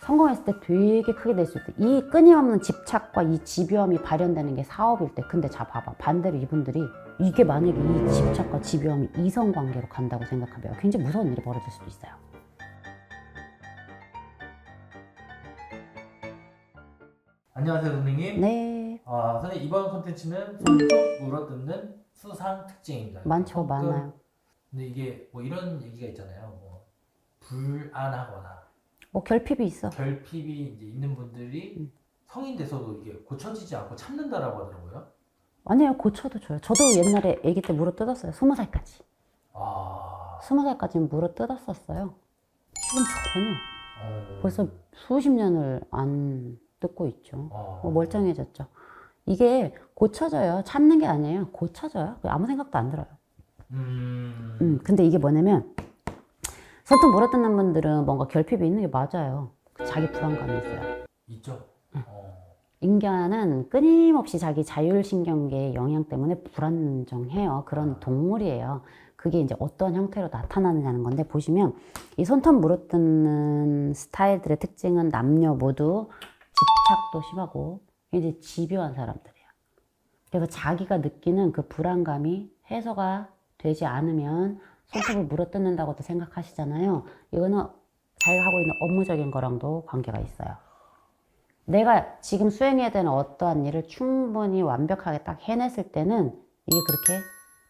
성공했을 때 되게 크게 될 수 있대. 이 끊임없는 집착과 이 집요함이 발현되는 게 사업일 때. 근데 자 봐봐. 반대로 이분들이 이게 만약에 이 집착과 집요함이 이성관계로 간다고 생각하면 굉장히 무서운 일이 벌어질 수도 있어요. 안녕하세요, 선생님. 네. 선생님, 이번 콘텐츠는 손톱 물어뜯는 수상 특징입니다. 많죠, 많아요. 근데 이게 뭐 이런 얘기가 있잖아요. 뭐 불안하거나 뭐 결핍이 있어. 결핍이 이제 있는 분들이 성인 돼서도 이게 고쳐지지 않고 참는다라고 하더라고요. 아니에요. 고쳐도 줘요. 저도 옛날에 아기 때 물어 뜯었어요. 20살까지. 아, 20살까지는 물어 뜯었었어요. 지금 전혀. 벌써 수십 년을 안 뜯고 있죠. 뭐 멀쩡해졌죠. 이게 고쳐져요. 참는 게 아니에요. 고쳐져요. 아무 생각도 안 들어요. 근데 이게 뭐냐면 손톱 물어뜯는 분들은 뭔가 결핍이 있는 게 맞아요. 자기 불안감이 있어요. 있죠. 인간은 끊임없이 자기 자율신경계의 영향 때문에 불안정해요. 그런 동물이에요. 그게 이제 어떤 형태로 나타나느냐는 건데, 보시면 이 손톱 물어뜯는 스타일들의 특징은 남녀 모두 집착도 심하고 이제 집요한 사람들이에요. 그래서 자기가 느끼는 그 불안감이 해소가 되지 않으면 손톱을 물어뜯는다고도 생각하시잖아요. 이거는 자기가 하고 있는 업무적인 거랑도 관계가 있어요. 내가 지금 수행해야 되는 어떠한 일을 충분히 완벽하게 딱 해냈을 때는 이게 그렇게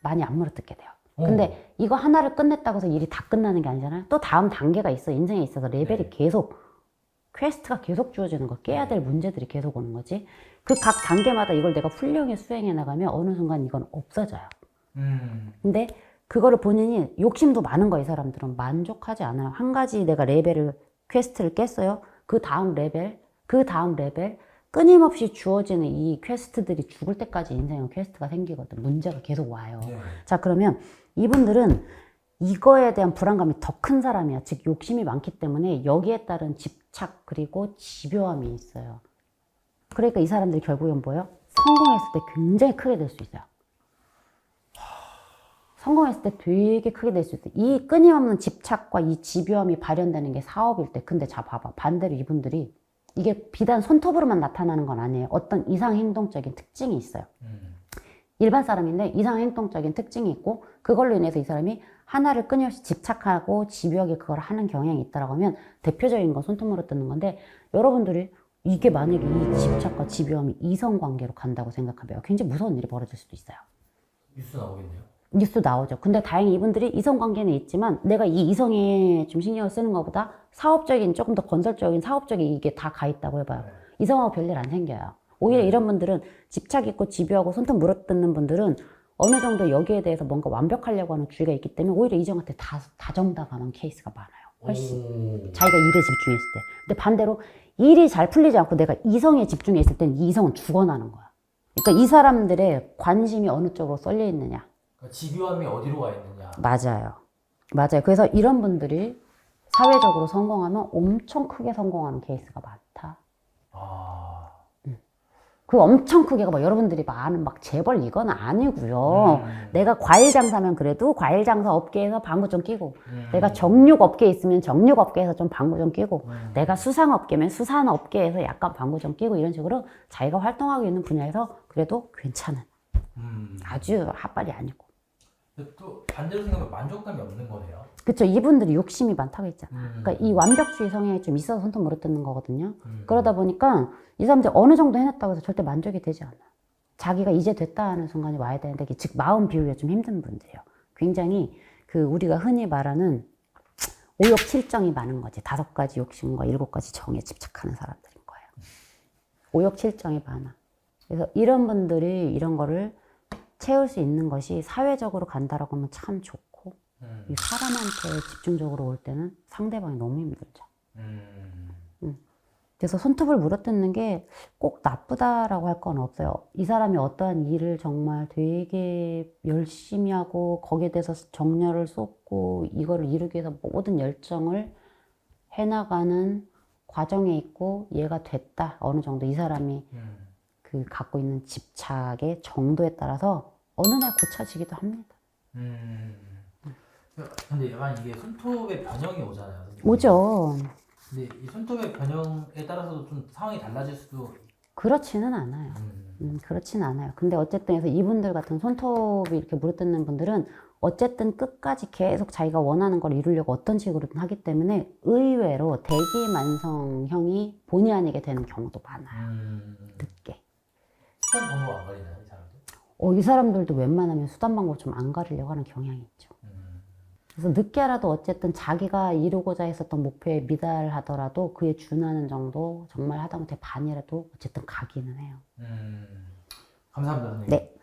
많이 안 물어뜯게 돼요. 근데 이거 하나를 끝냈다고 해서 일이 다 끝나는 게 아니잖아요. 또 다음 단계가 있어. 인생에 있어서 레벨이 계속, 퀘스트가 계속 주어지는 거. 깨야 될 문제들이 계속 오는 거지. 그 각 단계마다 이걸 내가 훌륭히 수행해 나가면 어느 순간 이건 없어져요. 근데 그거를 본인이 욕심도 많은 거예요. 이 사람들은 만족하지 않아요. 한 가지 내가 레벨을, 퀘스트를 깼어요. 그 다음 레벨, 끊임없이 주어지는 이 퀘스트들이 죽을 때까지 인생은 퀘스트가 생기거든. 문제가 계속 와요. 자, 그러면 이분들은 이거에 대한 불안감이 더 큰 사람이야. 즉 욕심이 많기 때문에 여기에 따른 집착 그리고 집요함이 있어요. 그러니까 이 사람들이 결국엔 뭐예요? 성공했을 때 굉장히 크게 될 수 있어요. 성공했을 때 되게 크게 될 수 있대. 이 끊임없는 집착과 이 집요함이 발현되는 게 사업일 때. 근데 자 봐봐. 반대로 이분들이 이게 비단 손톱으로만 나타나는 건 아니에요. 어떤 이상행동적인 특징이 있어요. 일반 사람인데 이상행동적인 특징이 있고 그걸로 인해서 이 사람이 하나를 끊임없이 집착하고 집요하게 그걸 하는 경향이 있다라고 하면 대표적인 건 손톱 물어뜯는 건데, 여러분들이 이게 만약에 이 집착과 집요함이 이성관계로 간다고 생각하면 굉장히 무서운 일이 벌어질 수도 있어요. 뉴스 나오겠네요. 뉴스 나오죠. 근데 다행히 이분들이 이성관계는 있지만 내가 이 이성에 좀 신경을 쓰는 것보다 사업적인, 조금 더 건설적인 사업적인 이게 다 가 있다고 해봐요. 이성하고 별일 안 생겨요. 오히려 이런 분들은 집착 있고 집요하고 손톱 물어뜯는 분들은 어느 정도 여기에 대해서 뭔가 완벽하려고 하는 주의가 있기 때문에 오히려 이성한테 다정다감한 케이스가 많아요. 훨씬. 자기가 일에 집중했을 때. 근데 반대로 일이 잘 풀리지 않고 내가 이성에 집중했을 때는 이 이성은 죽어나는 거야. 그러니까 이 사람들의 관심이 어느 쪽으로 쏠려 있느냐. 그러니까 집요함이 어디로 가 있느냐. 맞아요. 그래서 이런 분들이 사회적으로 성공하면 엄청 크게 성공하는 케이스가 많다. 그 엄청 크게가 뭐 여러분들이 아는 막 재벌 이건 아니고요. 내가 과일 장사면 그래도 과일 장사 업계에서 방구 좀 끼고, 내가 정육 업계에 있으면 정육 업계에서 좀 방구 좀 끼고, 내가 수상 업계면 수산 업계에서 약간 방구 좀 끼고, 이런 식으로 자기가 활동하고 있는 분야에서 그래도 괜찮은, 아주 핫발이 아니고. 또 반대로 생각하면 만족감이 없는 거네요. 그쵸. 이분들이 욕심이 많다고 했잖아. 그러니까 이 완벽주의 성향이 좀 있어서 손톱 물어뜯는 거거든요. 그러다 보니까 이 사람들이 어느 정도 해냈다고 해서 절대 만족이 되지 않아. 자기가 이제 됐다 하는 순간이 와야 되는데, 즉 마음 비우기가 좀 힘든 분들이에요. 굉장히 그 우리가 흔히 말하는 오욕칠정이 많은 거지. 5가지 욕심과 7가지 정에 집착하는 사람들인 거예요. 오욕칠정이 많아. 그래서 이런 분들이 이런 거를 채울 수 있는 것이 사회적으로 간다라고 하면 참 좋고, 이 사람한테 집중적으로 올 때는 상대방이 너무 힘들죠. 그래서 손톱을 물어뜯는 게 꼭 나쁘다라고 할 건 없어요. 이 사람이 어떠한 일을 정말 되게 열심히 하고 거기에 대해서 정열을 쏟고 이거를 이루기 위해서 모든 열정을 해나가는 과정에 있고, 얘가 됐다. 어느 정도 이 사람이 그 갖고 있는 집착의 정도에 따라서 어느 날 고쳐지기도 합니다. 근데 약간 이게 손톱에 변형이 오잖아요. 오죠. 근데 이 손톱의 변형에 따라서도 좀 상황이 달라질 수도. 그렇지는 않아요. 그렇지는 않아요. 근데 어쨌든 해서 이분들 같은 손톱이 이렇게 물어뜯는 분들은 어쨌든 끝까지 계속 자기가 원하는 걸 이루려고 어떤 식으로든 하기 때문에 의외로 대기만성형이 본의 아니게 되는 경우도 많아요. 늦게. 수단 방법 안 가리나요, 이 사람들? 이 사람들도 웬만하면 수단 방법 좀 안 가리려고 하는 경향이 있죠. 그래서 늦게라도 어쨌든 자기가 이루고자 했었던 목표에 미달하더라도 그에 준하는 정도 정말 하다못해 반이라도 어쨌든 가기는 해요. 감사합니다, 선생님. 네.